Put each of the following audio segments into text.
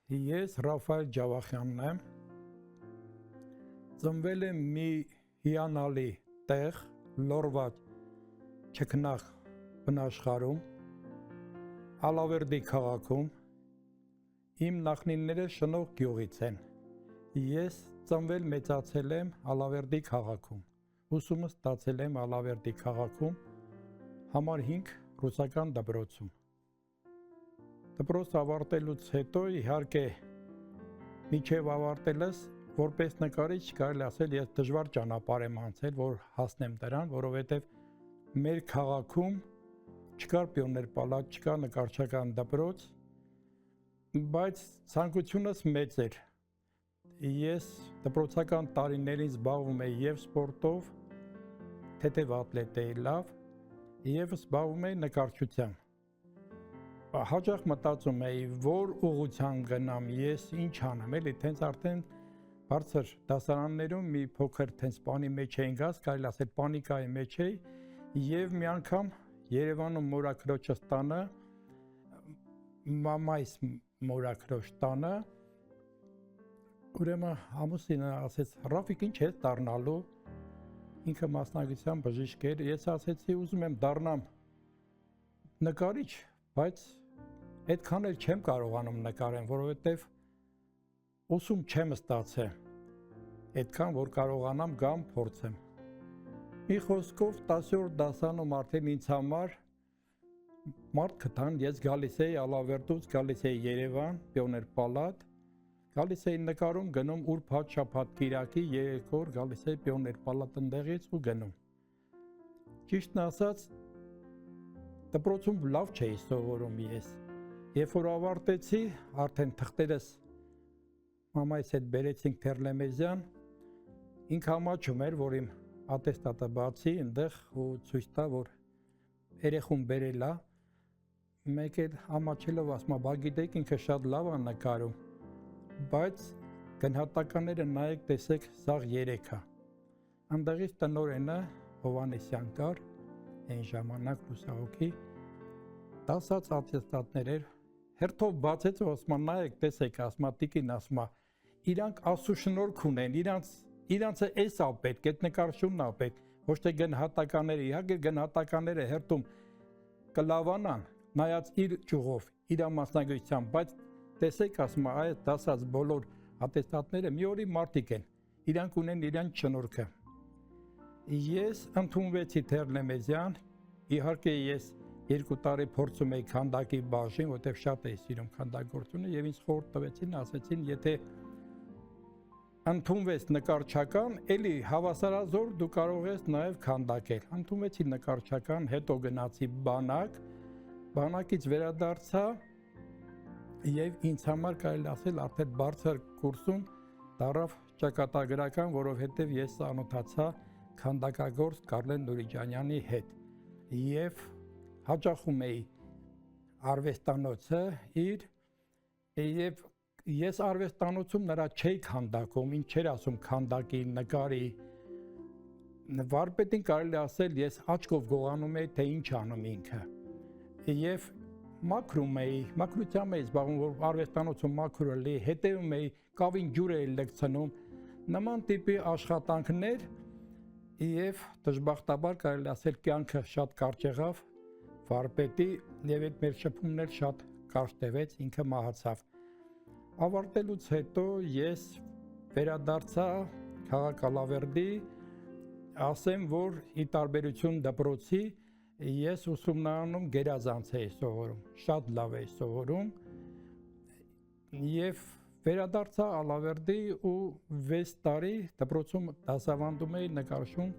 Ես Ռաֆայել Ջավախյանն եմ, ծնվել եմ մի հիանալի տեղ, Լորված Չքնաղ բնաշխարհում, Ալավերդի քաղաքում, իմ նախնիները Շնող գյուղից են, ես ծնվել մեծացել եմ Ալավերդի քաղաքում, ուսումս ստացել եմ Ալավերդի քաղաքում, համար 5 ռուսական դպրոցում։ Դպրոց ավարտելուց հետո իհարկե մինչև ավարտելս որպես նկարիչ կարելի ասել ես դժվար ճանապարհ եմ անցել, որ հասնեմ դրան, որովհետև մեր քաղաքում չկար պիոներ պալատ, չկար նկարչական դպրոց, բայց ցանկությունս մեծ էր։ Ես դպրոցական տարիներին զբաղվում էի եւ սպորտով, թեթև ատլետ էի լավ, եւ զբաղվում էի նկարչությամբ։ Հաճախ մտածում էի, որ ուղղության գնամ, ես ինչ անեմ, էլի տենց արդեն բարձր դասարաններում մի փոքր տենց բանի մեջ էինք գաս, կարելի ասել պանիկայի մեջ էի, եւ մի անգամ Երևանում մորաքրոջս տանը, մամայիս մորաքրոջ տանը, ուրեմն ամուսինը ասեց, Ռաֆիկ, ինչ ես դառնալու, ինքը մասնագիտությամբ բժիշկ էր, ես ասեցի, ուզում եմ դառնամ նկարիչ, բայց այդքան էլ չեմ կարողանում նկարեմ, որովհետև ուսում չեմ ստացել, այդքան որ կարողանամ գամ փորձեմ։ Մի խոսքով 10-րդ դասանում արդեն ինձ համար մարդ գտան, ես գալիս էի Ալավերդուց, գալիս էի Երևան, պիոներ պալատ, գալիս էի նկարում, գնում ուրբաթ շաբաթ կիրակի 3 օր գալիս էի պիոներ պալատ ընդեղից ու գնում։ Ճիշտն ասած, դպրոցում լավ չէի սովորում ես։ Երբ որ ավարտեցի, արդեն թղթերս մամայիս հետ բերեցինք Թերլեմեզյան, ինքը ամաչում էր, որ իմ ատեստատը բացի այնտեղ ու ցույց տա, որ երեխուն բերել է, մեկ էլ ամաչելով ասում է, բա գիտեք ինքը շատ լավ է նկարում, բայց գնահատականները նայեք, տեսեք, սաղ 3 է։ Այնտեղից տնօրենը Հովանեսյան կար, այն ժամանակ լուսահոգի, 10 ատեստատներ էր, հերթով բացեց ու ասում է, նայեք, տեսեք, ասում է, տիկին, ասում է, իրանք ասուշնորհք ունեն, իրանցը էս ա պետք, այդ նկարչությունն ա պետք, ոչ թե գնահատականները, իհարկե գնահատականները հերթում կլավանան, նայած իր ճյուղով, իր մասնագիտությամբ, բայց տեսեք, ասում է, այդ դասած բոլոր ատեստատները մի օրի մարդիկ են, իրանք ունեն իրանք շնորհքը։ Ես ընդունվեցի Թերլեմեզյան, իհարկե ես 2 տարի փորձում էի քանդակի բաժին, որտեղ շատ էի սիրում քանդակագործությունը եւ ինձ խորհուրդ տվեցին, ասեցին, եթե ընդունվես նկարչական, էլի հավասարազոր դու կարող ես նաեւ քանդակել։ Ընդունվեցի նկարչական, հետո գնացի բանակ, բանակից վերադարձա եւ ինձ համար կարելի ասել արդեն բարձր կուրսում դարավ ճակատագրական, որովհետեւ ես ծանոթացա քանդակագործ Կարլեն Նուրիջանյանի հետ եւ հաճախում էի արվեստանոցը իր եւ ես արվեստանոցում նրա չէի քանդակում, ինչ չէր ասում քանդակի, նկարի, վարպետին կարելի ասել ես աչքով գողանում էի, թե ինչ անում ինքը եւ մաքրում էի, մաքրությամբ էի զբաղվում, որ արվեստանոցում մաքուր էի, հետևում էի, կավին ջուր էի լցնում, նման տիպի աշխատանքներ եւ դժբախտաբար կարելի ասել կյանքը շատ կարճ եղավ վարպետի եւ այդ մեր շփումներ շատ կարճ տևեց, ինքը մահացավ։ Ավարտելուց հետո ես վերադարձա քաղաք Ալավերդի, ասեմ, որ ի տարբերություն դպրոցի ես ուսումնարանում գերազանց էի սովորում, շատ լավ էի սովորում եւ վերադարձա Ալավերդի ու 6 տարի դպրոցում դասավանդում էի նկարչություն,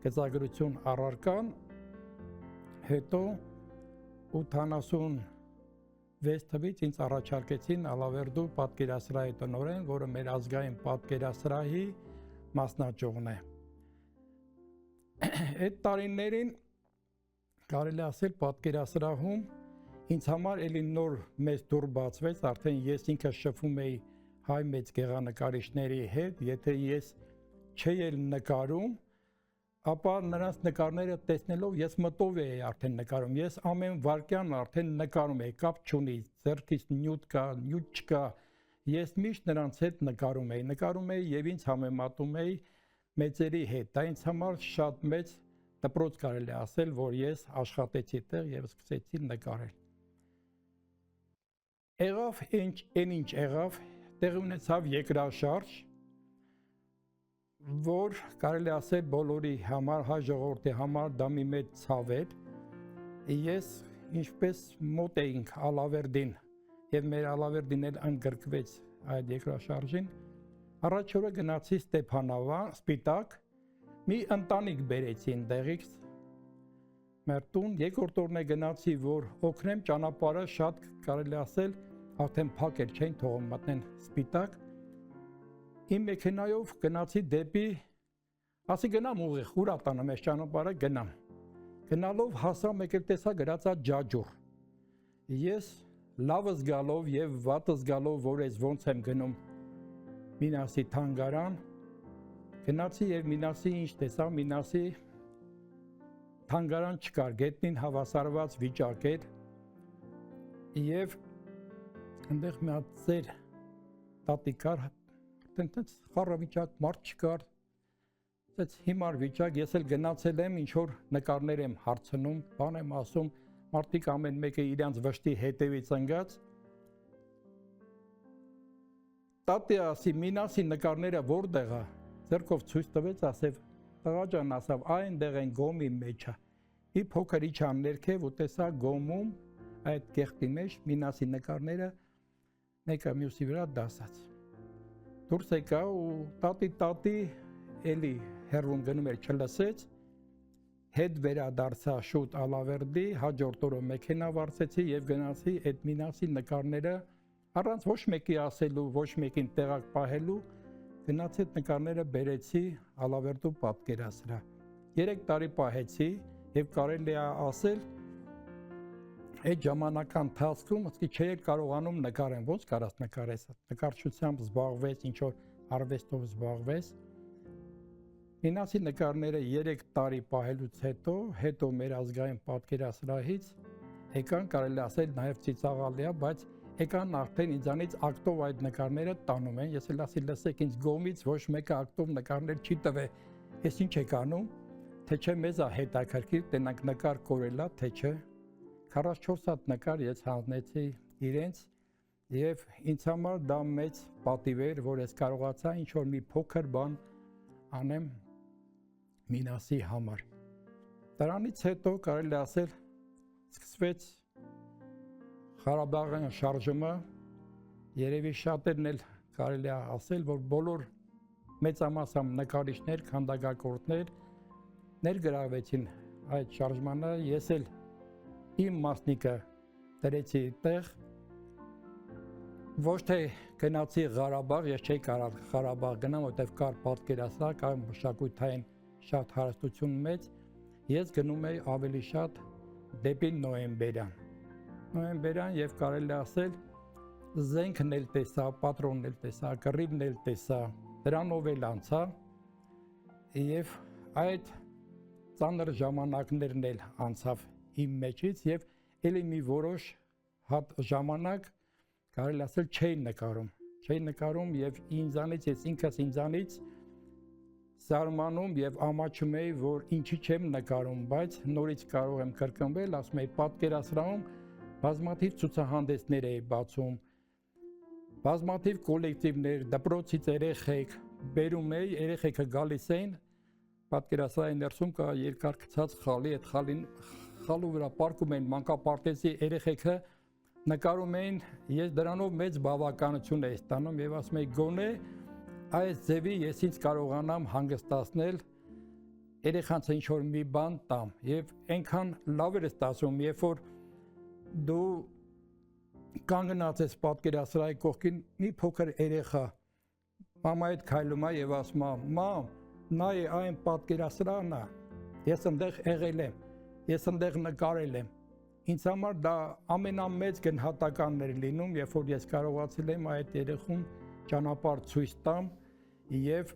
գծագրություն առարկան, հետո 86 թվականից ինձ առաջարկեցին Ալավերդու պատկերասրահի տնօրեն, որը մեր ազգային պատկերասրահի մասնաճյուղն է։ Այդ տարիներին կարելի ասել պատկերասրահում ինձ համար էլի նոր մեծ դուռ բացվեց, արդեն ես ինքը շփվում էի հայ մեծ գեղանկարիչների հետ, եթե ես չէի էլ նկարում, ապա նրանց նկարները տեսնելով ես մտով էի արդեն նկարում, ես ամեն վարքյան արդեն նկարում էի, կապ չունի, ձեռքից նյութ կա, նյութ չկա, ես միշտ նրանց հետ նկարում էի եւ ինձ համեմատում էի մեծերի հետ։ Դա ինձ համար շատ մեծ դպրոց կարելի ասել, որ ես աշխատեցի տեղ եւ սկսեցի նկարել։ Եղավ ինչ եղավ, տեղի ունեցավ երկրաշարժ, որ կարելի ասել բոլորի համար, հայ ժողովրդի համար դա մի մեծ ցավ էր։ Ես ինչպես մոտ էինք Ալավերդին եւ մեր Ալավերդին էլ ընդգրկվեց այդ երկրաշարժին, առաջ օրը գնացի Ստեփանավան, Սպիտակ, մի ընտանիք բերեցին տեղից մեր տուն, երկրորդ օրն է գնացի, որ օգնեմ ճանապարհը շատ կարելի ասել արդեն փակ էր, չէին թողում մտնեն Սպիտակ։ Իմ մեքենայով գնացի դեպի, ասի գնամ ուղիղ, ուր ատանամ այս ճանապարհը գնամ։ Գնալով հասա մեկ էլ տեսա գրածա Ջաջուր։ Ես լավը զգալով եւ վատը զգալով, որ ես ոնց եմ գնում Մինասի թանգարան, գնացի եւ Մինասի ինչ տեսա, Մինասի թանգարան չկար, գետնին հավասարված վիճակ էր եւ այնտեղ մի հատ ծեր տատիկ կար, այդպես խառը վիճակ, մարդ չկար, այդպես հիմար վիճակ, ես էլ գնացել եմ, ինչ որ նկարներ եմ հարցնում, բան եմ ասում, մարդիկ ամեն մեկը իրենց վշտի հետևից ընկած։ Տատի ասի, Մինասի նկարները որտեղ է, ձեռքով ցույց տվեց, ասավ, տղա ջան, ասավ, այնտեղ են գոմի մեջը։ Մի փոքր իջա ներքև ու տեսա գոմում այդ կեղտի մեջ Մինասի նկարները մեկը մյուսի վրա դասած։ Դուրս եկա ու տատի էլի հեռվում գնում էր չլսեց, հետ վերադարձա շուտ Ալավերդի, հաջորդ օրը մեքենա վարձեցի եւ գնացի այդ Մինասի նկարները առանց ոչ մեկի ասելու, ոչ մեկին տեղակ պահելու, գնացի այդ նկարները բերեցի Ալավերդու պատկերասրահ։ 3 տարի պահեցի եւ կարելի է ասել այդ ժամանական ընթացքում ասկի չէի կարողանում նկարեմ, ոնց կարաս նկարես, նկարչությամբ զբաղվես, ինչ որ արվեստով զբաղվես։ Մինասի նկարները 3 տարի պահելուց հետո մեր ազգային պատկերասրահից եկան, կարելի ասել նաև ծիծաղալիա, բայց եկան արդեն ինձանից ակտով այդ նկարները տանում են, ես էլ ասի լսեք ինձ գոմից ոչ մեկը ակտով նկարներ չի տվե, ես ինչ եք անում, թե չէ մեզ է հետաքրքիր, տենանք նկար կորելա, թե չէ։ 44 հատ նկար ես հանձնեցի իրենց եւ ինձ համար դա մեծ պատիվ էր, որ ես կարողացա ինչ որ մի փոքր բան անեմ Մինասի համար։ Դրանից հետո կարելի ասել սկսվեց Ղարաբաղյան շարժումը, երևի շատերն էլ կարելի ասել, որ բոլոր մեծամասամբ նկարիչներ, քանդակագործներ ներգրավվեցին այդ շարժմանը, ես էլ իմ մասնիկը դրեցի տեղ, ոչ թե գնացի Ղարաբաղ, ես չէի կարող Ղարաբաղ գնամ, որտեղ կար պատկերասրահ, կար մշակութային շատ հարստություն մեծ, ես գնում էի ավելի շատ դեպի Նոյեմբերյան եւ կարելի ասել զենքն էլ տեսա, պատրոնն էլ տեսա, կռիվն էլ տեսա, դրանով էլ անցա եւ այդ ծանր ժամանակներն էլ անցավ իմ մեջից եւ ելի մի որոշ հատ ժամանակ կարելի ասել չէի նկարում եւ ինձանից ես ինքս ինձանից զարմանում եւ ամաչում էի, որ ինչի չեմ նկարում, բայց նորից կարող եմ կրկնվել, ասում էի պատկերասրահում բազմաթիվ ցուցահանդեսներ էի բացում, բազմաթիվ կոլեկտիվներ, դպրոցից երեխեք բերում էի, երեխեքը գալիս էին, պատկերասրահի ներսում կա երկար գցած խալի, այդ խալու վրա պարկում էին մանկապարտեզի երեխեքը նկարում էին, ես դրանով մեծ բավականություն էի ստանում եւ ասում էի գոնե այս ձևի ես ինձ կարողանամ հանգստացնել երեխանց ինչ որ մի բան տամ եւ այնքան լավ էր ստացվում, երբ որ դու կանգնած ես պատկերասրահի կողքին մի փոքր երեխա մամայի հետ քայլում է եւ ասում է մամ նայ այն պատկերասրահն է, ես այնտեղ եղել եմ, ես այնտեղ նկարել եմ, ինձ համար դա ամենամեծ գնահատականն էր լինում, երբ որ ես կարողացել եմ այդ երեխուն ճանապարհ ցույց տամ եւ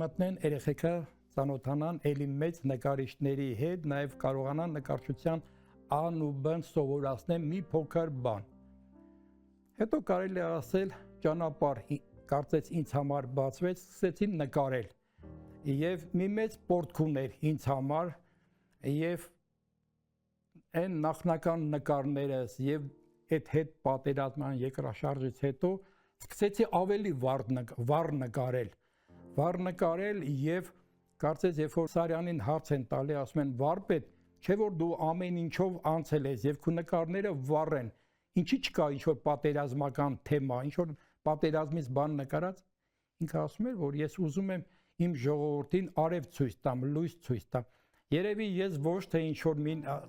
մտնեն երեխեքը ծանոթանան էլի մեծ նկարիչների հետ, նաեւ կարողանան նկարչության ան ու բն սովորացնեն մի փոքր բան։ Հետո կարելի է ասել ճանապարհ կարծես ինձ համար բացվեց, սկսեցի նկարել։ Եվ մի մեծ պորտք ուներ ինձ համար, եւ այն նախնական նկարներս եւ այդ հետ պատերազմյան երկրաշարժից հետո սկսեցի ավելի վառ նկարել եւ կարծես երբ որ Սարյանին հարց են տալի, ասում են վարպետ, չէ որ դու ամեն ինչով անցել ես եւ քո նկարները վառ են, ինչի չկա ինչ որ պատերազմական թեմա, ինչ որ պատերազմից բան նկարած, ինքը ասում էր որ ես ուզում եմ իմ ժողովրդին արև ցույց տամ, լույս ցույց տամ։ Երևի ես ոչ թե ինչ որ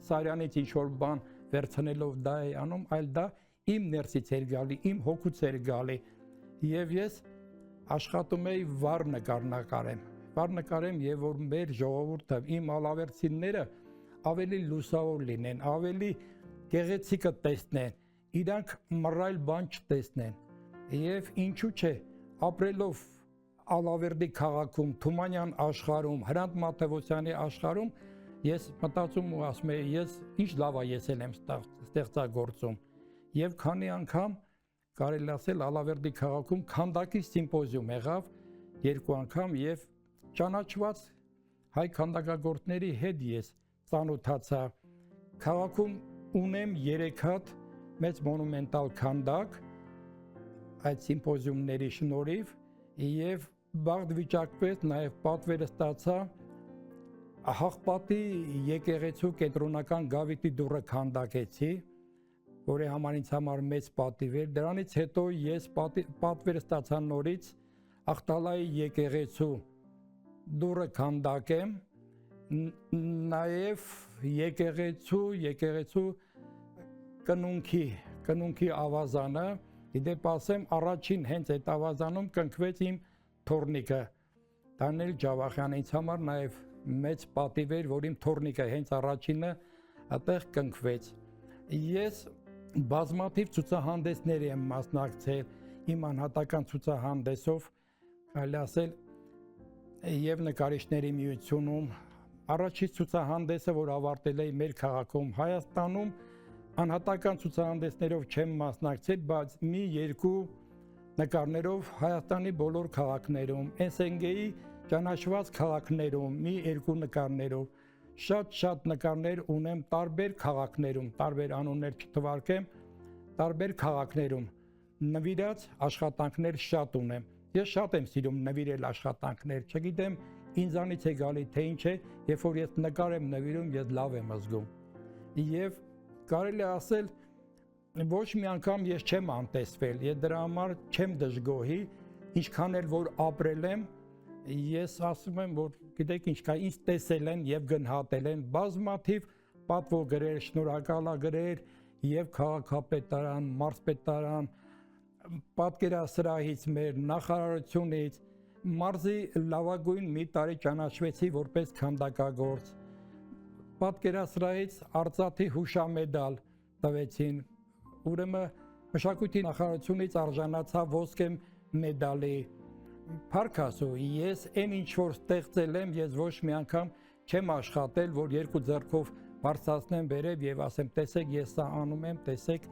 Սարյանից ինչ որ բան վերցնելով դա էի անում, այլ դա իմ ներսից էր գալի, իմ հոգուց էր գալի եւ ես աշխատում էի վառ նկարեմ եւ որ մեր ժողովուրդը, իմ ալավերցիները ավելի լուսավոր լինեն, ավելի գեղեցիկը տեսնեն, իրանք մռայլ բան չտեսնեն եւ ինչու՞ չէ ապրելով Ալավերդի քաղաքում, Թումանյան աշխարհում, Հրանտ Մաթեոսյանի աշխարհում ես մտածում ու ասում եմ ես ինչ լավ է ես եմ ստեղծագործում եւ քանի անգամ կարելի ասել Ալավերդի քաղաքում քանդակի սիմպոզիում եղավ 2 անգամ եւ ճանաչված հայ քանդակագործների հետ ես ծանոթացա քաղաքում ունեմ 3 հատ մեծ մոնումենտալ քանդակ այդ սիմպոզիումների շնորհիվ եւ բաղ վիճակվեց նաեւ պատվերը ստացա Ահաղպատի եկեղեցու կենտրոնական գավիթի դուռը քանդակեցի, որի համար ինձ համար մեծ պատիվ էր։ Դրանից հետո ես պատվերը ստացա նորից Ախտալայի եկեղեցու դուռը քանդակեմ, նաեւ եկեղեցու կնունքի ավազանը, իդեպ ասեմ առաջին հենց այդ ավազանում կնքվեց իմ թորնիկը Դանիել Ջավախյանը, ինձ համար նաեւ մեծ պատիվ էր, որ իմ թորնիկը հենց առաջինը այդտեղ կնքվեց։ Ես բազմաթիվ ցուցահանդեսներ եմ մասնակցել, իմ անհատական ցուցահանդեսով, կարելի ասել, եւ նկարիչների միությունում, առաջին ցուցահանդեսը, որ ավարտել էի մեր քաղաքում Հայաստանում, անհատական ցուցահանդեսներով չեմ մասնակցել, բայց մի երկու նկարներով Հայաստանի բոլոր քաղաքներում, SNG-ի ճանաչված քաղաքներում, մի երկու նկարներով, շատ նկարներ ունեմ տարբեր քաղաքներում, տարբեր անուններ չթվարկեմ, տարբեր քաղաքներում, նվիրած աշխատանքներ շատ ունեմ, ես շատ եմ սիրում նվիրել աշխատանքներ, չգիտեմ ինձանից է գալի թե ինչ է, երբ որ ես նկար եմ նվիրում, ես լավ եմ զգում, եւ կարելի ասել, ոչ մի անգամ ես չեմ անտեսվել, ես դրա համար չեմ դժգոհի, ինչքան էլ որ ապրել եմ, ես ասում եմ, որ գիտեք ինչ կա, ինձ տեսել են եւ գնահատել են բազմաթիվ պատվոգրեր, շնորհակալագրեր եւ քաղաքապետարան, մարզպետարան, պատկերասրահից մեր նախարարությունից, մարզի լավագույն մի տարի ճանաչվեցի որպես քանդակագործ, պատկերասրահից արծաթի հուշամեդալ տվեցին, ուրեմն մշակույթի նախարարությունից արժանացա ոսկե մեդալի, Փառք Աստծո, ես այն ինչ որ ստեղծել եմ, ես ոչ մի անգամ չեմ աշխատել, որ երկու ձեռքով բարձրացնեմ վերև եւ ասեմ, տեսեք, ես սա անում եմ, տեսեք,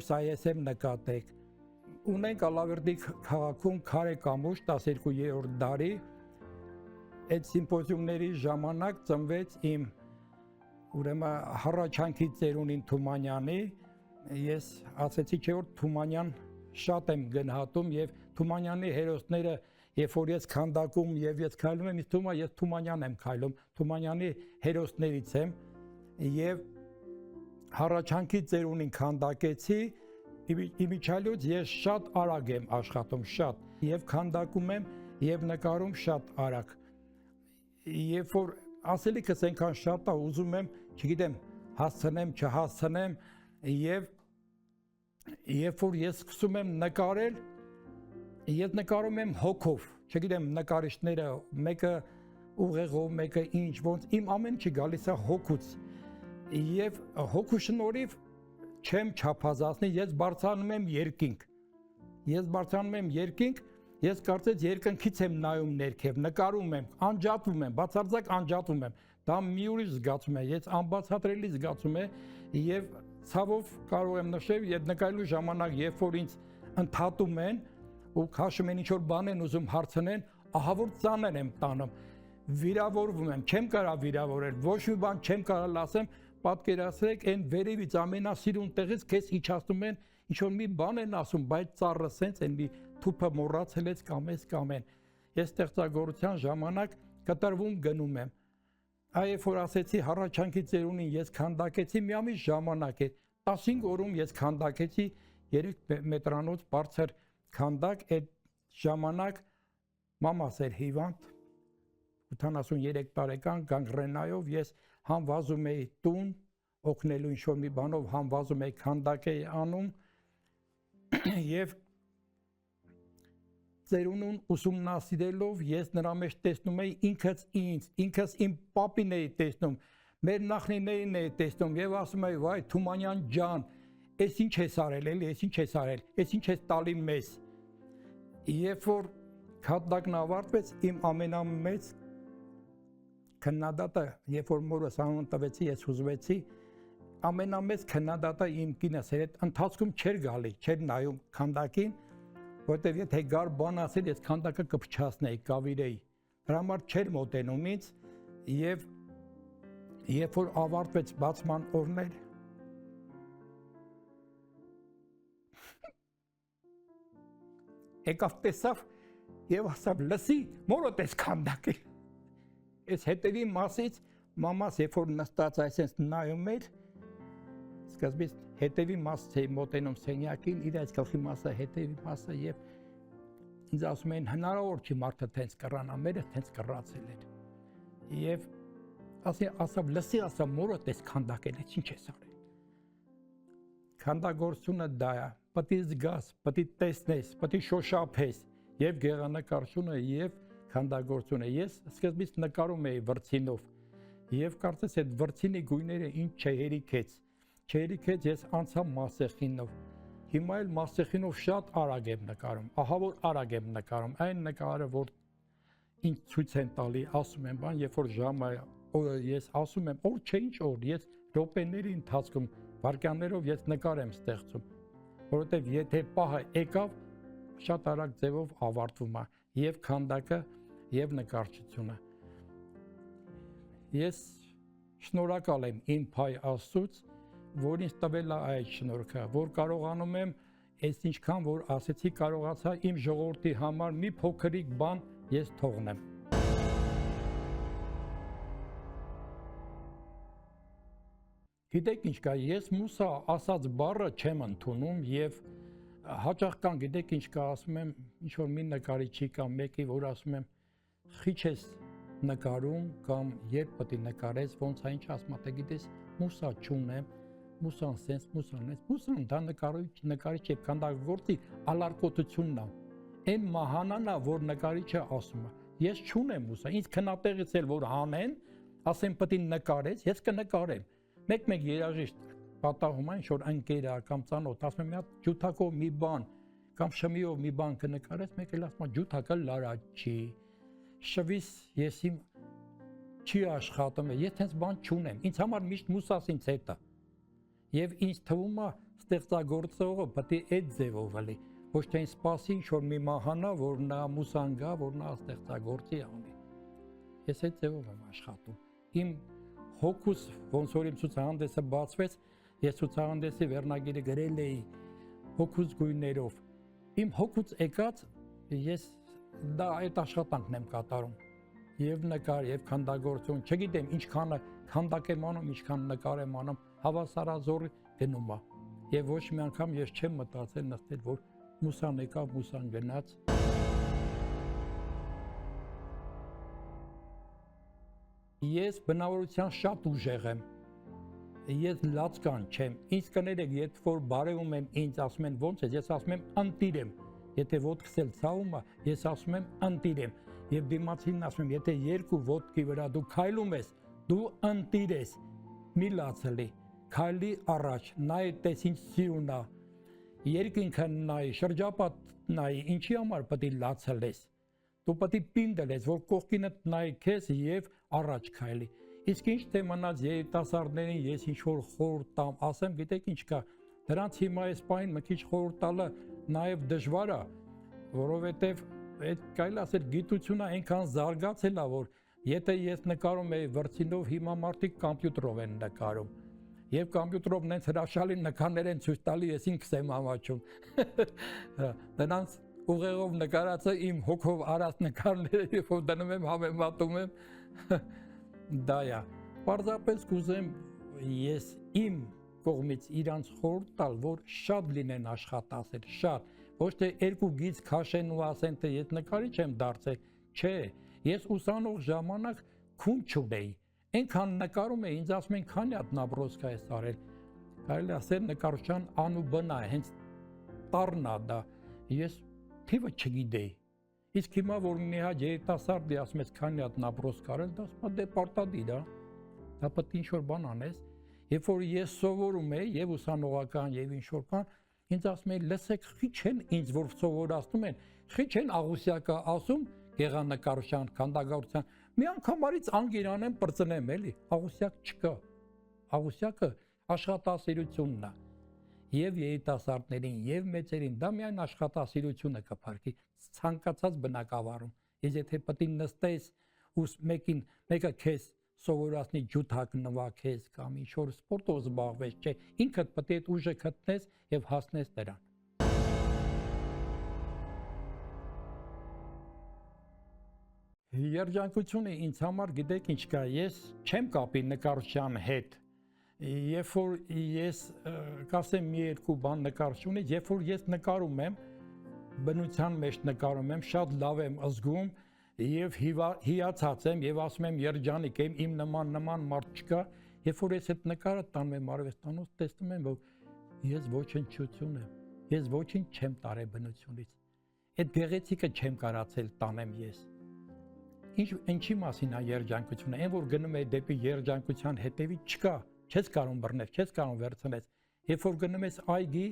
սա ես եմ նկատեք։ Ունենք Ալավերդի քաղաքում Քարե կամուշ 12-րդ դարի այդ սիմպոզիումների ժամանակ ծնվեց իմ ուրեմն հառաչանքի ծերունին Թումանյանի, ես ասեցի չէ որ Թումանյան շատ եմ գնահատում եւ Թումանյանի հերոսները, երբ որ ես քանդակում եւ ես քայլում եմ, ինձ թվում է ես Թումանյան եմ քայլում, Թումանյանի հերոսներից եմ եւ հառաչանքի ծերունին քանդակեցի, իմիջիալից ես շատ արագ եմ աշխատում, շատ եւ քանդակում եմ եւ նկարում շատ արագ։ Երբ որ ասելիքս այնքան շատ է, ուզում եմ, չգիտեմ, հասցնեմ, չհասցնեմ եւ երբ որ ես սկսում եմ նկարել, ես նկարում եմ հոգով, չգիտեմ նկարիչները, մեկը ուղեղով, մեկը ինչ, ոնց իմ ամեն ինչը գալիս է հոգուց, եւ հոգու շնորհիվ չեմ չափազանցնի, ես բարձրանում եմ երկինք, ես կարծես երկնքից եմ նայում ներքև, նկարում եմ, անջատվում եմ, բացարձակ անջատվում եմ, դա մի ուրիշ զգացում է, ես անբացատրելի զգացում է եւ ցավով կարող եմ նշել, եւ նկարելու ժամանակ, երբ որ ինձ ընդհատում են ու քաշում են ինչ-որ բան են ուզում հարցնեն, ահա որ ծանր եմ տանում, վիրավորվում եմ, չեմ կարա վիրավորել, ոչ մի բան չեմ կարա ասեմ, պատկերացրեք, այն վերևից ամենասիրուն տեղից քեզ իջացնում են, ինչ-որ մի բան են ասում, բայց ծառը սենց այն մի թուփը մոռացել ես կամ են։ Ես ստեղծագործության ժամանակ կտրվում գնում եմ։ Այ որ ասեցի հառաչանքի ծերունին ես քանդակեցի, միամիտ ժամանակ է 15 օրում ես քանդակեցի 3 մետրանոց բարձր քանդակ, այդ ժամանակ մամաս էր հիվանդ 83 տարեկան գանգրենայով, ես համ վազում էի տուն օգնելու ինչ-որ մի բանով, համ վազում էի քանդակ էի անում եւ ծերունուն ուսումնասիրելով ես նրա մեջ տեսնում էի ինքս իմ պապին էի տեսնում, մեր նախնիներին էի տեսնում եւ ասում էի վայ Թումանյան ջան, ես ինչ ես արել էլի, ես ինչ ես արել, ես ինչ ես տալի մեզ։ Երբ որ քանդակն ավարտվեց, իմ ամենամեծ քննադատը, երբ որ մորս անուն տվեցի, ես հուզվեցի, ամենամեծ քննադատը իմ կինս էր, ընթացքում չէր գալի, չէր նայում քանդակին, որտեվ եթե գար բան ասել, ես քանդակը կփչացնեի, կավիրեի։ Դրա համար չէր մոտենում ինձ եւ երբ որ ավարտվեց բացման օրն էր, եկավ տեսավ եւ ասավ լսի, մորոդ ես քանդակել։ Ես հետևի մասից մամաս երբ որ նստած այսպես նայում էր, սկզբից հետևի մասից էի մոտենում սենյակին, իր այս գլխի մասը, հետևի մասը եւ ինձ ասում էին հնարավոր չի մարդը տենց կռանա, մերը տենց կռացել էր։ Եվ ասավ լսի, ասավ մորոդ ես քանդակել, ինչ ես արել։ Քանդագործությունը դա է, պետք է զգաս, պետք է տեսնես, պետք է շոշափես եւ գեղանկարչությունը եւ քանդագործությունը։ Ես սկզբից նկարում էի վրձինով եւ կարծես այդ վրձինի գույները ինչ չհերիքեց, ես անցա մասեխինով։ Հիմա էլ մասեխինով շատ արագ եմ նկարում, ահա որ արագ եմ նկարում, այն նկարը որ ինձ ցույց են տալի, ասում եմ, բան, երբ որ ժամը ես ասում եմ, օր չէ ինչ օր, ես րոպեների ընթացքում, վայրկյաններով ես նկար եմ ստեղծում, որովհետեւ եթե պահը եկավ, շատ արագ ձևով ավարտվում է եւ քանդակը եւ նկարչությունը։ Ես շնորհակալ եմ իմ Փայ Աստծուց, որ ինձ տվել է այդ շնորհքը, որ կարողանում եմ այս ինչքան որ ասեցի կարողացա իմ ժողովրդի համար մի փոքրիկ բան ես թողնեմ։ Գիտեք ինչ կա, ես մուսա ասած բառը չեմ ընդունում եւ հաճախ կան, գիտեք ինչ կա, ասում եմ, ինչ որ մի նկարիչի կամ մեկի, որ ասում եմ, խիչ ես նկարում կամ երբ պետք է նկարես, ոնց է ինչ ասում, թե գիտես, մուսա չունեմ, մուսան սենց, մուսան էս, մուսան դա նկարիչ է, քանդակագործի ալարկոտությունն է, այն մահանան է, որ նկարիչը ասում է, ես չունեմ մուսա, ինձ քննատեղից էլ որ հանեն, ասեմ պետք է նկարես, ես կնկարեմ, մեկ երաժիշտ պատահում այն, որ ընկերը կամ ծանոթ, ասում եմ մի հատ ջութակով մի բան, կամ շմիով մի բան կնկարես, մեկ էլ ասում է ջութակը լարած չի, շվիս ես իմ չի աշխատում, ես հենց բան չունեմ, ինձ համար միշտ մուսաս ինձ հետ է, եւ ինձ թվում է ստեղծագործողը պետք է այդ ձևով էլի, ոչ թե ինձ սպասի ինչ-որ մի մահանա, որ նա մուսան գա, որ նա ստեղծագործի անի, ես այդ ձևով եմ աշխատում, իմ հոգուս, ոնց որ իմ ցուցահանդեսը բացվեց, ես ցուցահանդեսի վերնագիրը գրել էի հոգուց գույներով, իմ հոգուց եկած ես դա այդ աշխատանքն եմ կատարում, եւ նկար, եւ քանդագործություն, չգիտեմ ինչքանը քանդակ եմ անում, ինչքան նկար եմ անում, հավասարազոր գնում է, եւ ոչ մի անգամ ես չեմ մտածել նստել, որ մուսան եկավ, մուսան գնաց։ Ես բնավորության շատ ուժեղ եմ, ես լացկան չեմ, ինձ կներեք, երբ որ բարևում եմ ինձ, ասում են ոնց ես ասում եմ ընտիր եմ, եթե ոտքս էլ ցավում է, ես ասում եմ ընտիր եմ, եւ դիմացին ասում եմ, եթե երկու ոտքի վրա դու քայլում ես, դու ընտիր ես, մի լացելի, քայլի առաջ, նայ տես ինչ սիրուն է, երկինքը նայ, շրջապատ նայ, ինչի համար պետք է լացել ես, դու պետք է պինդել ես, որ կողքինդ նայ քեզ եւ առաջ քայլի։ Իսկ ինչ թե մնաց երիտասարդներին ես ինչ որ խորհուրդ տամ, ասեմ, գիտեք ինչ կա, դրանց հիմա այս պահին մի քիչ խորհուրդ տալը նաև դժվար է, որովհետև այդ կարելի ասել գիտությունը այնքան զարգացել է, որ եթե ես նկարում եի վրձինով, հիմա մարդիկ կոմպյուտերով են նկարում։ Եվ կոմպյուտերով նենց հրաշալի նկարներ են ցույց տալի, ես ինքս եմ ամաչում։ Դրանց ուղեղով նկարածը իմ հոգով արած նկարները, երբ որ դնում եմ համեմատում եմ, դա է։ Պարզապես կուզեմ ես իմ կողմից իրանց խորհուրդ տալ, որ շատ լինեն աշխատասեր, շատ, ոչ թե երկու գիծ քաշեն ու ասեն, թե ես նկարիչ եմ դարձել, չէ, ես ուսանող ժամանակ քուն չունեի, այնքան նկարում էի, ինձ ասում են քանի հատ նաբրոսկա ես արել, կարելի ասել նկարչության անուբն է, հենց տառն է դա, ես թիվը չգիտեի, իսկ հիմա որ մի հատ երիտասարդի ասում ես քանի հատ նաբրոսկա արել, դա ասում է դե պարտադիր է, դա պետք է ինչ-որ բան անես, երբ որ ես սովորում էի եւ ուսանողական եւ ինչ-որ բան, ինձ ասում էին լսեք, խի չեն ինձ որ սովորացնում են, խի չեն Աղուսյակը ասում գեղանկարչության, քանդակագործության, մի անգամարից անգիրան եմ պրծնեմ էլի, Աղուսյակ չկա, Աղուսյակը աշխատասիրությունն է, եւ երիտասարդներին, եւ մեծերին, դա միայն աշխատասիրությունը կփառքի, ցանկացած բնակավարում, ես եթե պետք է նստես ու մեկը քեզ սովորացնի ջութակ նվագես կամ ինչ-որ սպորտով զբաղվես, չէ, ինքդ պետք է այդ ուժը գտնես եւ հասնես դրան։ Երջանկությունը ինձ համար գիտեք ինչ կա, ես չեմ կապի նկարչության հետ, երբ որ ես կասեմ մի երկու բան նկարչությունից, երբ որ ես նկարում եմ, բնության մեջ նկարում եմ, շատ լավ եմ զգում եւ հիացած եմ եւ ասում եմ երջանիկ եմ, իմ նման մարդ չկա, երբ որ ես այդ նկարը տանում եմ արվեստանոց, տեսնում եմ, որ ես ոչնչություն եմ, ես ոչինչ չեմ տարել բնությունից, այդ գեղեցիկը չեմ կարացել տանեմ ես։ Ինչի մասին է երջանկությունը, այն որ գնում է դեպի երջանկության հետևից չկա, չես կարող բռնել, չես կարող վերցնել, երբ որ գնում ես այգի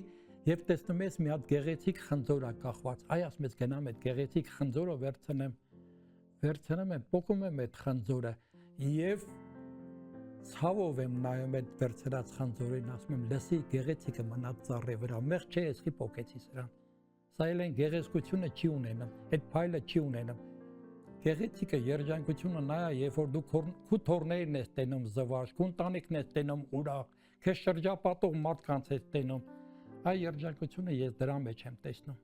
եւ տեսնում ես մի հատ գեղեցիկ խնձոր է կախված, այ ասում ես գնամ այդ գեղեցիկ խնձորը վերցնում եմ, պոկում եմ այդ խնձորը եւ ցավով եմ նայում այդ վերցրած խնձորին, ասում եմ լսի գեղեցիկը մնաց ծառի վրա, մեղ չէ էսի պոկեցի սրան, սա էլ են գեղեցկությունը չի ունենամ, այդ փայլը չի ունենամ, գեղեցիկը երջանկությունը նա է, երբ որ դու քու թորներն ես տենում զվարճ, քու ընտանիքն ես տենում ուրախ, քեզ շրջապատող մարդկանց ես տենում, այ երջանկությունը ես դրա մեջ եմ տեսնում։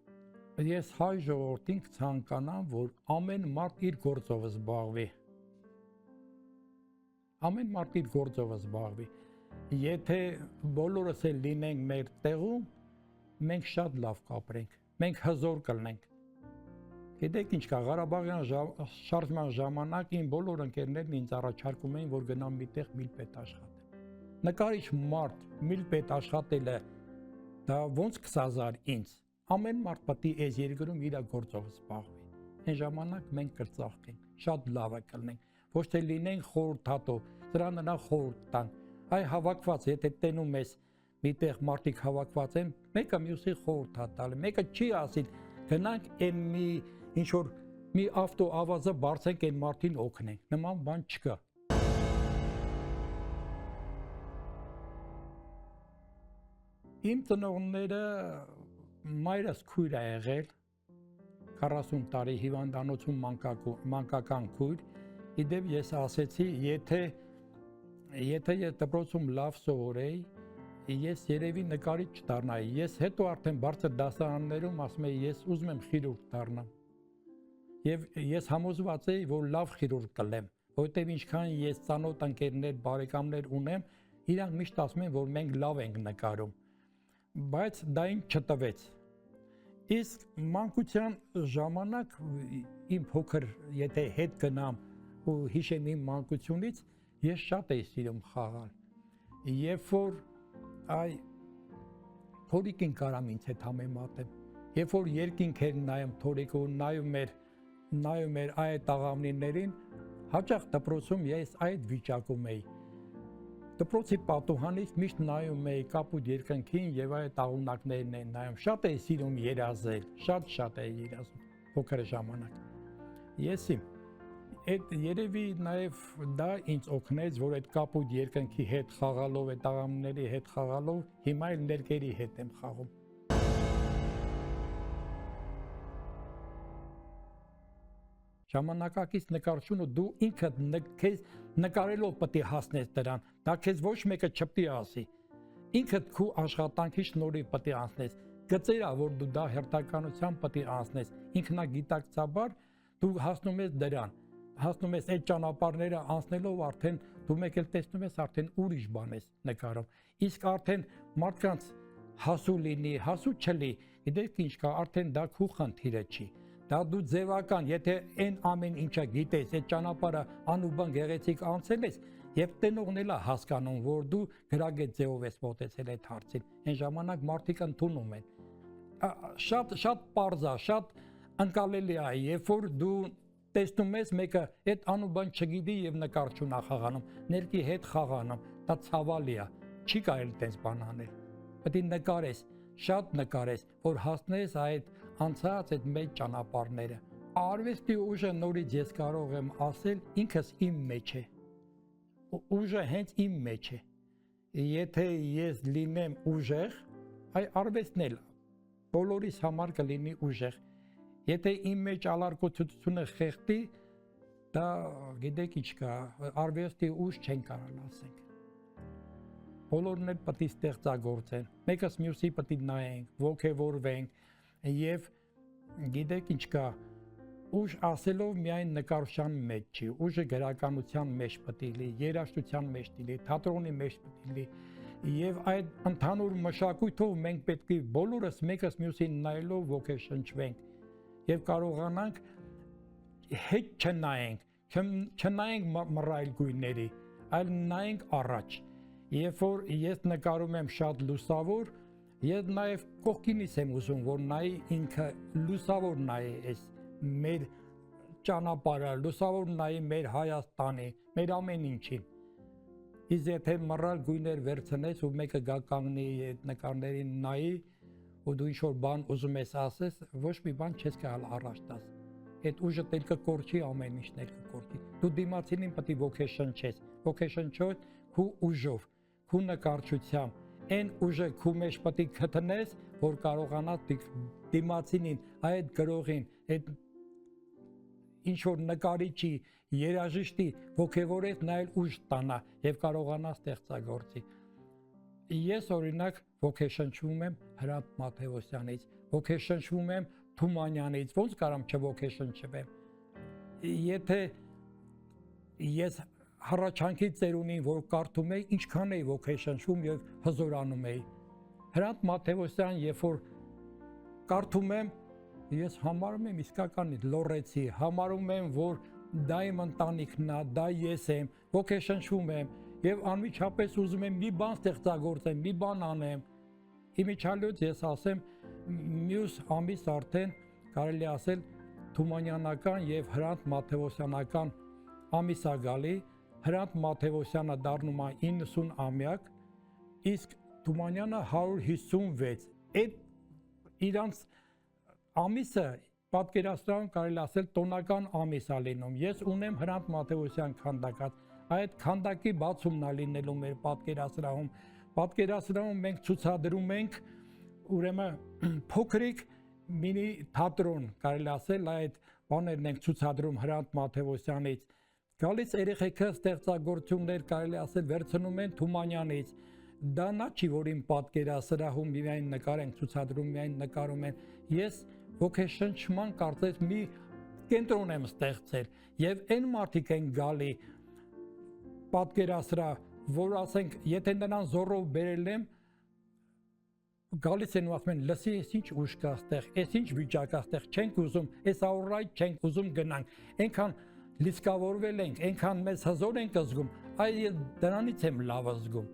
Ես հայ ժողովրդին կցանկանամ, որ ամեն մարդ իր գործով զբաղվի։ Ամեն մարդ իր գործով զբաղվի։ Եթե բոլորս էլ լինենք մեր տեղում, մենք շատ լավ կապրենք, մենք հզոր կլինենք։ Գիտեք ինչ կա, Ղարաբաղյան շարժման ժամանակ իմ բոլոր ընկերներն ինձ առաջարկում էին, որ գնամ միտեղ միլպետ աշխատեմ։ Նկարիչ մարդ միլպետ աշխատելը դա ոնց կսազար ինձ։ Ամեն մարդ պետք է այս երկրում իր գործով զբաղվի։ Այն ժամանակ մենք կրծախենք, շատ լավ կլինենք, ոչ թե լինենք խորհրդատու, դրա նրա խորհուրդ տան։ Այ հավաքված, եթե տենում ես միտեղ մարդիկ հավաքված են, մեկը մյուսի խորհուրդ է տալի, մեկը չի ասի գնանք այն մի ինչ որ մի ավտո ավազը բարձենք այն մարդին օգնենք, նման բան չկա։ Իմ ծնողները մայրս քույր է եղել 40 տարի հիվանդանոցում մանկական քույր, իդեպ ես ասեցի, եթե ես դպրոցում լավ սովորեի, ես երևի նկարիչ չդառնայի, ես հետո արդեն բարձր դասարաններում ասում եի, ես ուզում եմ խիրուրգ դառնամ, եւ ես համոզված էի, որ լավ խիրուրգ կլեմ, որտեւ ինչքան ես ծանոթ ընկերներ, բարեկամներ ունեմ, իրանք միշտ ասում են, որ մենք լավ ենք նկարում, բայց դա ինձ չտվեց։ Իսկ մանկության ժամանակ իմ փոքր, եթե հետ գնամ ու հիշեմ իմ մանկությունից, ես շատ էի սիրում խաղալ։ Երբ որ այ թորիկին կարամ ինձ հետ համեմատեմ, երբ որ երկինք էր նայում թորիկը ու նայում էր այդ աղավնիներին, հաճախ դպրոցում ես այդ վիճակում էի։ Դպրոցի պատուհանից միշտ նայում էի կապույտ երկնքին եւ այդ աղունակներն էին նայում, շատ էի սիրում երազել, շատ էի երազում փոքր ժամանակ։ այդ երևի նաև դա ինձ օգնեց, որ այդ կապույտ երկնքի հետ խաղալով, այդ աղամների հետ խաղալով, հիմա էլ ներկերի հետ եմ խաղում։ Ժամանակակից նկարչությունը դու ինքդ քեզ նկարելով պետք է հասնես դրան, դա քեզ ոչ մեկը չպետք է ասի։ Ինքդ քո աշխատանքի շնորհիվ պետք է անցնես։ Գծերա, որ դու դա հերթականությամբ պետք է անցնես, ինքնագիտակցաբար դու հասնում ես դրան, հասնում ես այդ ճանապարհները անցնելով արդեն դու մեկ էլ տեսնում ես արդեն ուրիշ բան ես նկարում։ Իսկ արդեն մարդկանց հասու լինի, հասու չլի, գիտեք ինչ կա, արդեն դա քո խնդիրը չի։ Դա դու ձևական, եթե այն ամեն ինչը գիտես, այդ ճանապարհը անուբան գեղեցիկ անցել ես, եւ տենողն էլ է հասկանում, որ դու գրագետ ձևով ես մոտեցել այդ հարցին։ Այն ժամանակ մարդիկ ընդունում են։ Շատ պարզ է, շատ ընկալելի է, երբ որ դու տեսնում ես մեկը այդ անուբան չգիտի եւ նկարչուն է խաղանում, ներքի հետ խաղանում, դա ցավալի է, չի կարելի տես բան անել։ Պետք է նկարես, շատ նկարես, որ հասնես այդ անցած այդ մեծ ճանապարհները։ Արվեստի ուժը նորից ես կարող եմ ասել, ինքս իմ մեջ է։ Ուժը հենց իմ մեջ է։ Եթե ես լինեմ ուժեղ, այ արվեստն էլ բոլորիս համար կլինի ուժեղ։ Եթե իմ մեջ ալարկությունությունը խեղդի, դա գիտեք ինչ կա, արվեստի ուժ չեն կարող ասենք։ Բոլորն էլ պետք է ստեղծագործեն, մեկս մյուսի պետք է նայենք, ոգևորվենք եւ գիտեք ինչ կա, ուժ ասելով միայն նկարչության մեջ չի, ուժը գրականության մեջ պետք է լինի, երաժշտության մեջ պետք է լինի, թատրոնի մեջ պետք է լինի եւ այդ ընդհանուր մշակույթով մենք պետք է բոլորս մեկս մյուսին նայելով ոգեշնչվենք եւ կարողանանք հետ չնայենք մռայլ գույների, այլ նայենք առաջ։ Երբ որ ես նկարում եմ շատ լուսավոր, ես նաև կողքինից եմ ուզում, որ նայի ինքը լուսավոր նայի այս մեր ճանապարհը, լուսավոր նայի մեր Հայաստանի, մեր ամեն ինչին։ Իսկ եթե մռայլ գույներ վերցնես ու մեկը գա կանգնի այդ նկարներին նայի, ու դու ինչ-որ բան ուզում ես ասես, ոչ մի բան չես կարող առաջ տաս։ Այդ ուժը դեռ կկորչի, ամեն ինչն էլ կկորչի։ Դու դիմացինին պետք է ոգեշնչես, ոգեշնչոտ քո ուժով, քո նկարչությամբ, այն ուժը քո մեջ պետք է գտնես, որ կարողանաս դիմացինին, այդ գրողին, այդ ինչ որ նկարիչի, երաժիշտի ոգևորես նայել ուժ տանա եւ կարողանա ստեղծագործի։ Ես օրինակ ոգեշնչվում եմ Հրանտ Մաթեոսյանից, ոգեշնչվում եմ Թումանյանից, ոնց կարամ չոգեշնչվեմ։ Եթե ես հառաչանքի ծերունին, որ կարդում էի, ինչքան էի ոգեշնչվում եւ հզորանում էի։ Հրանտ Մաթեոսյան, երբ որ կարդում եմ, ես համարում եմ իսկականից լոռեցի, համարում եմ, որ դա իմ ընտանիքն է, դա ես եմ, ոգեշնչվում եմ եւ անմիջապես ուզում եմ մի բան ստեղծագործեմ, մի բան անեմ։ Իմիջիալից ես ասեմ, մյուս ամիս արդեն կարելի ասել Թումանյանական եւ Հրանտ Մաթեոսյանական ամիս է գալի, Հրանտ Մաթեոսյանը դառնում է 90-ամյակ, իսկ Թումանյանը 156։ Այդ իրանց ամիսը պատկերասրահում կարելի ասել տոնական ամիս է լինում։ Ես ունեմ Հրանտ Մաթեոսյան քանդակած, այդ քանդակի բացումն է լինելու մեր պատկերասրահում։ Պատկերասրահում մենք ցուցադրում ենք ուրեմն փոքրիկ մինի թատրոն, կարելի ասել, այդ բաներն ենք ցուցադրում Հրանտ Մաթեոսյանից։ Գալիս երեխեքը ստեղծագործություններ կարելի ասել վերցնում են Թումանյանից։ Դա նա չի, որ իմ պատկերասրահում միայն նկար են ցուցադրում, միայն նկարում են։ Ես ոգեշնչման կարծես մի կենտրոն եմ ստեղծել եւ այն մարդիկ են գալի պատկերասրահ, որ ասենք, եթե նրան զորով բերել եմ, գալիս են ու ասում են, լսի, ես ինչ ուժ կա այստեղ, ես ինչ վիճակ կա այստեղ, չենք ուզում, այս առայտ չենք ուզում գնանք, այնքան լիսկավորվել ենք, այնքան մեզ հզոր ենք զգում, այ ես դրանից եմ լավ զգում,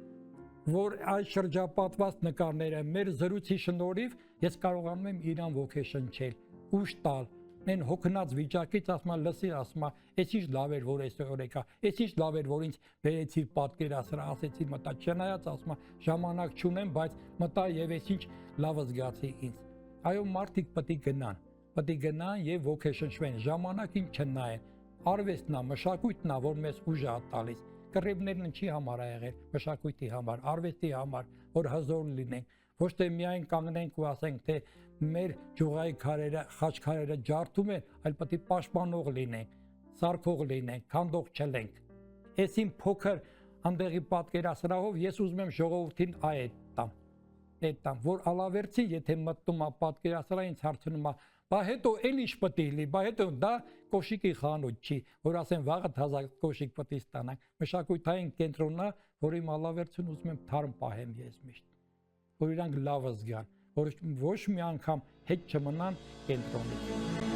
որ այս շրջապատված նկարները մեր զրույցի շնորհիվ ես կարողանում եմ իրան ոգեշնչել, ուժ տալ, այն հոգնած վիճակից ասում եմ, լսի, ասում եմ, այս ինչ լավ էր, որ այսօր եկա, այս ինչ լավ էր, որ ինձ բերեցի պատկերասրահ, ասեցի մտա, չնայած ասում եմ, ժամանակ չունեմ, բայց մտա եւ այս ինչ լավ զգացի ինձ։ Այո, մարդիկ պետք է գնան եւ ոգեշնչվեն, ժամանակին չնայեն, արվեստն է, մշակույթն է, որ մեզ ուժ է տալիս։ Կռիվներն ինչի համար է եղել, մշակույթի համար, արվեստի համար, որ հզոր լինենք, ոչ թե միայն կանգնենք ու ասենք, թե մեր ջուղայի քարերը, խաչքարերը ջարդում են, այլ պետք է պաշտպանող լինենք, սարքող լինենք, քանդող չլենք։ Այսին փոքր անդեղի պատկերասրահով ես ուզում եմ ժողովրդին այդ տամ, որ ալավերցի, եթե մտնում է պատկերասրահ, ինձ հարցնում է, բա հետո էլ ինչ պետք է լինի, բա հետո դա կոշիկի խանութ չի, որ ասեն վաղը թազա կոշիկ պետք է ստանանք։ Մշակութային կենտրոնն է, որի ալավերցուն ուզում եմ թարմ պահեմ ես միշտ, որ իրանք լավը զգան, որ ոչ մի անգամ հետ չմնան կենտրոնից։